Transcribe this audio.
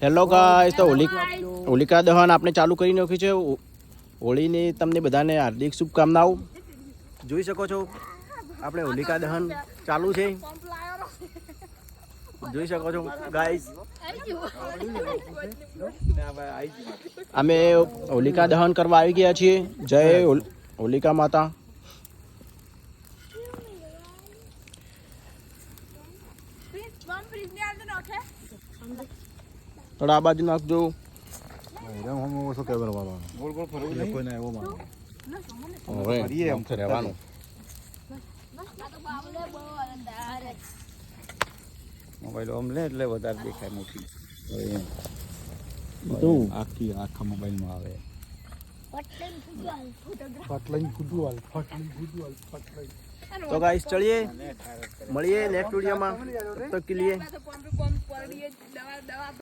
Hello guys, તો હોલિકા દહન આપણે ચાલુ કરી નાખ્યું છે. હોળીની તમને બધાને હાર્દિક શુભકામનાઓ. જોઈ શકો છો આપણે હોલિકા દહન ચાલુ છે. જોઈ શકો છો ગાઈસ, અમે હોલિકા દહન કરવા આવી ગયા છીએ. જય હોલિકા માતા. થોડા આ બાજુ નાખજો. રહેવાનું મોબાઈલ ઓમ લે એટલે વધારે દેખાય મોટી આખી આખા મોબાઈલમાં આવે. તો ગાઈસ ચલીએ, મળીએ નેક્સ્ટ વિડીયોમાં. તબ તક કે लिए